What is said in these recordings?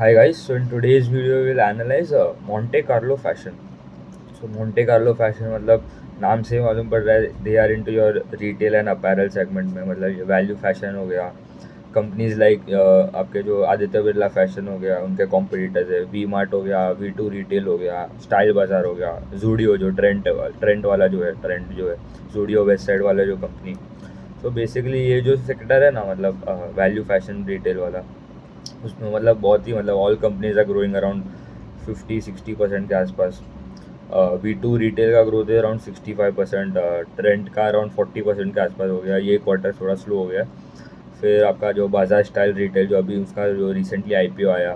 Hi guys, so in today's video we'll analyze Monte Carlo fashion. So Monte Carlo fashion मतलब नाम से ही मालूम पड़ रहा है they are into your retail and apparel segment में, मतलब ये वैल्यू फैशन हो गया। कंपनीज लाइक आपके जो आदित्य बिरला फैशन हो गया, उनके कॉम्पिटिटर्स है वी मार्ट हो गया, V2 रिटेल हो गया, स्टाइल बाजार हो गया, जूडियो जो ट्रेंड वाला जो है, ट्रेंड जो है जूडियो वेस्ट साइड वाला जो कंपनी। तो बेसिकली ये जो सेक्टर है ना, मतलब वैल्यू फैशन रिटेल वाला, उसमें मतलब बहुत ही मतलब all companies are growing around 50-60% के आसपास। V2 रिटेल का ग्रोथ है अराउंड 65%, ट्रेंड का अराउंड 40% के आसपास हो गया। ये क्वार्टर थोड़ा स्लो हो गया। फिर आपका जो बाजार स्टाइल रिटेल जो अभी उसका जो रिसेंटली IPO आया,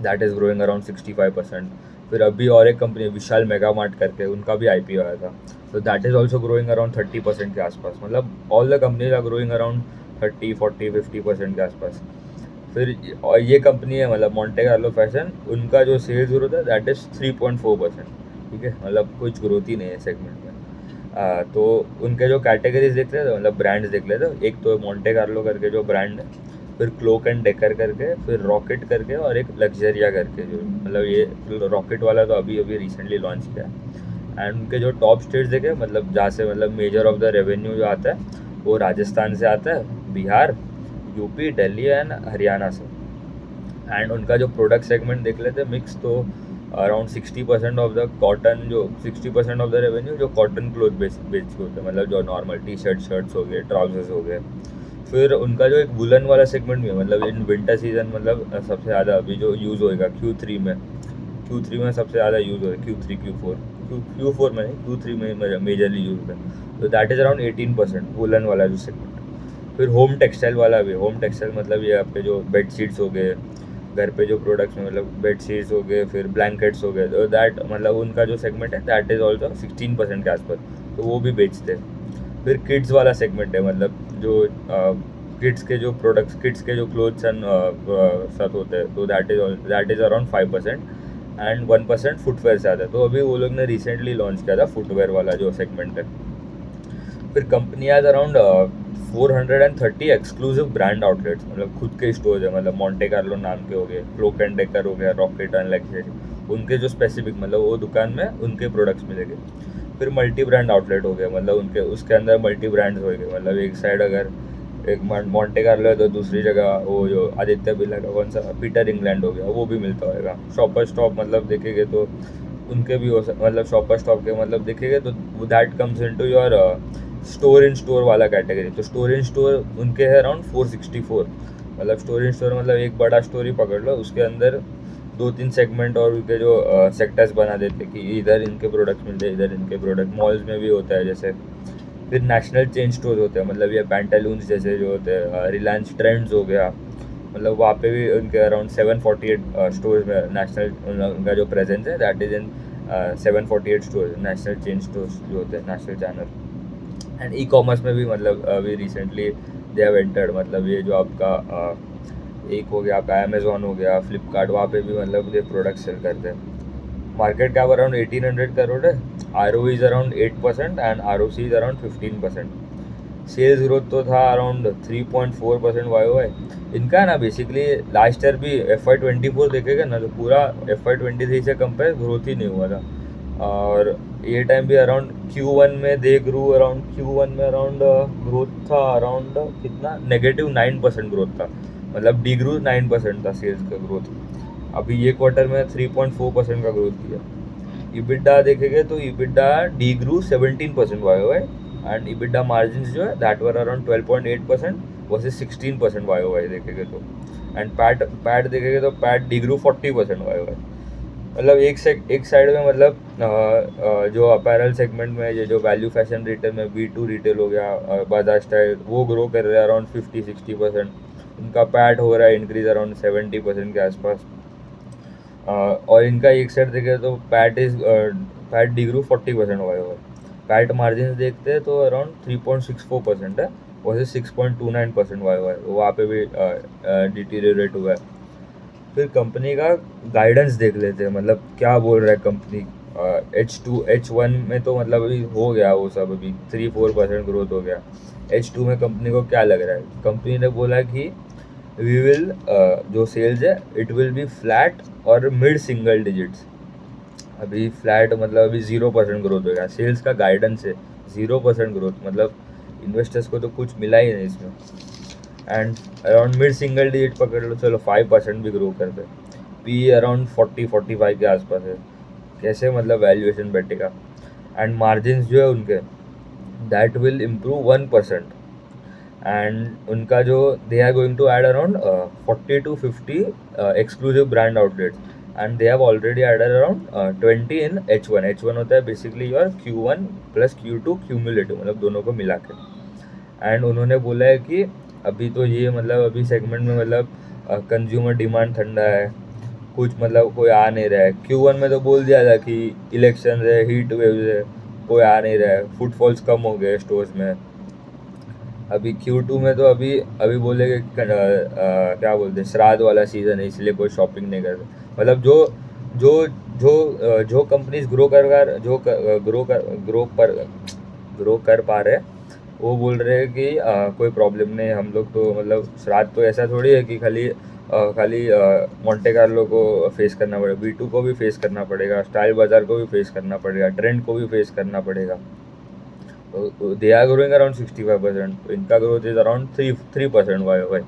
दैट इज़ ग्रोइंग अराउंड 65%। फिर अभी और एक कंपनी विशाल मेगा मार्ट करके, उनका भी IPO आया था, तो that is also growing around 30% के आसपास। मतलब all the companies are growing around 30, 40, 50% के आसपास। फिर और ये कंपनी है मतलब मॉन्टे कार्लो फैशन, उनका जो सेल्स ग्रोथ है दैट इज़ 3.4%। ठीक है, मतलब कुछ ग्रोथ ही नहीं है सेगमेंट में। तो उनके जो कैटेगरीज देख रहे थे, मतलब ब्रांड्स देख लेते, एक तो मॉन्टे कार्लो करके जो ब्रांड है, फिर क्लोक एंड डेकर करके, फिर रॉकेट करके, और एक लग्जरिया करके। जो मतलब ये रॉकेट वाला तो अभी अभी रिसेंटली लॉन्च किया। एंड उनके जो टॉप स्टेट्स देखे, मतलब जहाँ से मतलब मेजर ऑफ द रेवेन्यू जो आता है वो राजस्थान से आता है, बिहार, यूपी, दिल्ली एंड हरियाणा से। एंड उनका जो प्रोडक्ट सेगमेंट देख लेते हैं मिक्स, तो अराउंड 60% ऑफ द कॉटन, जो 60% ऑफ द रेवेन्यू जो कॉटन क्लोथ बेच के होते हैं, मतलब जो नॉर्मल टी शर्ट शर्ट्स हो गए, ट्राउजर्स हो गए। फिर उनका जो एक वुलन वाला सेगमेंट भी है, मतलब इन विंटर सीजन, मतलब सबसे ज़्यादा अभी जो यूज़ होएगा Q3 में सबसे ज़्यादा यूज़ होगा, Q3 Q4, Q4 में नहीं, Q3 में मेजरली यूज़ है। तो दैट इज़ अराउंड 18% वुलन वाला जो सेगमेंट। फिर होम टेक्सटाइल वाला भी, होम टेक्सटाइल मतलब ये आपके जो बेड शीट्स हो गए, घर पे जो प्रोडक्ट्स में, मतलब बेड शीट्स हो गए, फिर ब्लैंकेट्स हो गए, तो दैट मतलब उनका जो सेगमेंट है दैट इज़ ऑल्सो 16% के आसपास, तो वो भी बेचते हैं। फिर किड्स वाला सेगमेंट है, मतलब जो किड्स के जो प्रोडक्ट्स, किड्स के जो क्लोथ्स एंड सब होते हैं, तो that is around 5%। And 1% footwear से आता है, तो अभी वो लोग ने रिसेंटली लॉन्च किया था फुटवेयर वाला जो सेगमेंट है। फिर company has around 430 exclusive brand outlets, मतलब खुद के स्टोर है, मतलब मॉन्टे कार्लो नाम के हो गए, क्लोक एंड डेकर हो गया, रॉकेट एंड लग्जरी, उनके जो स्पेसिफिक मतलब वो दुकान में उनके प्रोडक्ट्स मिलेंगे। फिर मल्टी ब्रांड आउटलेट हो गया, मतलब उनके उसके अंदर मल्टी ब्रांड्स हो गए, मतलब एक साइड अगर एक मॉन्टे कार्लो है तो दूसरी जगह वो जो आदित्य बिरला का कौन सा पीटर इंग्लैंड हो गया, वो भी मिलता होगा। शॉपर स्टॉप मतलब देखेंगे तो उनके भी हो मतलब शॉपर स्टॉप के मतलब देखेंगे तो that comes into your store in store वाला कैटेगरी। तो स्टोर इन स्टोर उनके है अराउंड 464, मतलब स्टोर इन स्टोर मतलब एक बड़ा स्टोर ही पकड़ लो, उसके अंदर 2-3 सेगमेंट और उनके जो सेक्टर्स बना देते कि इधर इनके प्रोडक्ट्स मिलते हैं, इधर इनके प्रोडक्ट। मॉल्स में भी होता है जैसे। फिर नेशनल चेन स्टोर होते हैं, मतलब ये पैंटालून्स जैसे जो होते हैं, रिलायंस ट्रेंड्स हो गया, मतलब वहाँ पे भी उनके अराउंड 748 स्टोर्स में नेशनल उनका जो प्रेजेंस है that is in 748 stores, national chain stores जो होते हैं, national channel. And e commerce में भी मतलब अभी रिसेंटली दे हैव एंटर्ड, मतलब ये जो आपका एक हो गया आपका अमेजोन हो गया, फ्लिपकार्ट, वहाँ पे भी मतलब ये प्रोडक्ट सेल करते हैं। मार्केट कैप अराउंड 1800 करोड़ है, ROE is around 8% and ROC is around 15%। Sales growth तो था अराउंड 3.4% YOY। इनका ना बेसिकली लास्ट ईयर भी FY24 देखेगा ना, तो पूरा FY23 से कंपेयर ग्रोथ ही नहीं हुआ था। और ये टाइम भी अराउंड Q1 में दे ग्रू अराउंड, Q1 में अराउंड ग्रोथ था अराउंड कितना, -9% ग्रोथ था, मतलब डी ग्रू 9% था सेल्स का ग्रोथ। अभी ये क्वार्टर में 3.4% का ग्रोथ किया। EBITDA देखेंगे तो EBITDA degrew 17% YOY, and EBITDA margin जो है that were around 12.8% versus 16% YOY देखेंगे तो। एंड पैट देखेंगे तो पैट डी ग्रू 40% YOY। मतलब एक साइड में मतलब जो अपैरल सेगमेंट में ये जो वैल्यू फैशन रिटेल में V2 रिटेल हो गया, बाजार स्टाइल, वो ग्रो कर रहे हैं अराउंड 50-60%। उनका पैट हो रहा है इंक्रीज अराउंड 70% के आसपास। और इनका एक साइड देखें तो पैट डिग्रू 40% हुआ है। पैट मार्जिन देखते हैं तो अराउंड 3.64% है, वैसे 6.29% हुआ है, वहाँ पे भी डिटीरियरेट हुआ है। फिर कंपनी का गाइडेंस देख लेते हैं, मतलब क्या बोल रहा है कंपनी। H1 में तो मतलब अभी हो गया वो सब, अभी 3-4% ग्रोथ हो गया। H2 में कंपनी को क्या लग रहा है, कंपनी ने बोला कि वी विल जो सेल्स है इट विल बी फ्लैट और मिड सिंगल डिजिट्स। अभी फ्लैट मतलब अभी 0% ग्रोथ होगा, सेल्स का गाइडेंस है 0% ग्रोथ, मतलब इन्वेस्टर्स को तो कुछ मिला ही नहीं इसमें। And around mid single digit पकड़ लो, चलो 5% भी ग्रो करते, पी अराउंड 40-45 के आसपास है, कैसे मतलब वैल्यूएशन बैठेगा। एंड मार्जिन जो है उनके दैट विल इम्प्रूव 1%। एंड उनका जो they are going to add around 40-50 exclusive brand outlets, and they have already added around 20 in H1। H1 होता है basically your Q1 plus Q2 cumulative, मतलब दोनों को मिला के। एंड उन्होंने बोला है कि अभी तो ये मतलब अभी सेगमेंट में मतलब कंज्यूमर डिमांड ठंडा है, कुछ मतलब कोई आ नहीं रहा है। Q1 में तो बोल दिया था कि इलेक्शन है, हीट वेव है, कोई आ नहीं रहा है, फुटफॉल्स कम हो गए स्टोर्स में। अभी Q2 में तो अभी अभी बोलेंगे क्या बोलते हैं, श्राद्ध वाला सीज़न है इसलिए कोई शॉपिंग नहीं कर रहे। मतलब जो जो कंपनीज ग्रो कर पा रहे हैं, वो बोल रहे हैं कि कोई प्रॉब्लम नहीं, हम लोग तो मतलब श्राद्ध तो ऐसा थोड़ी है कि खाली मोंटे कार्लो को फेस करना पड़ेगा, B2 को भी फेस करना पड़ेगा, स्टाइल बाजार को भी फेस करना पड़ेगा, ट्रेंड को भी फेस करना पड़ेगा। दे आर ग्रोइंग अराउंड 65%, तो इनका growth is around 3% Y.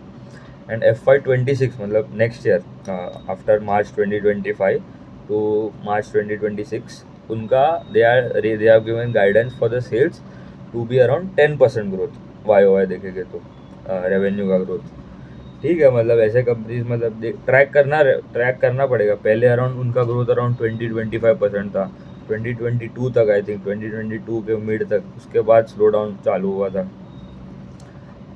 And FY26 मतलब next year after March 2025 to March 2026 उनका they are given guidance for the sales to be around 10% growth Y देखेंगे तो रेवेन्यू का ग्रोथ। ठीक है, मतलब ऐसे कंपनीज मतलब ट्रैक करना पड़ेगा। पहले अराउंड उनका ग्रोथ अराउंड 20-25% था 2022 तक, आई थिंक 2022 के मिड तक, उसके बाद स्लो डाउन चालू हुआ था।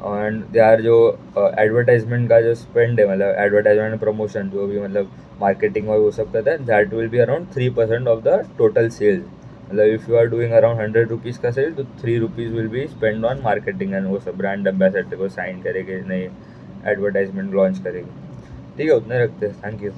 एंड दे आर जो एडवर्टाइजमेंट का जो स्पेंड है, मतलब एडवर्टाइजमेंट प्रमोशन जो भी मतलब मार्केटिंग और वो सब करता है, that will be around 3% of the total sales. मतलब if you are doing around 100 rupees का सेल, तो 3 rupees will be spend on marketing, and वो सब ब्रांड एम्बेसडर को साइन करेंगे, नए एडवर्टाइजमेंट लॉन्च करेंगे। ठीक है, उतने रखते हैं, थैंक यू।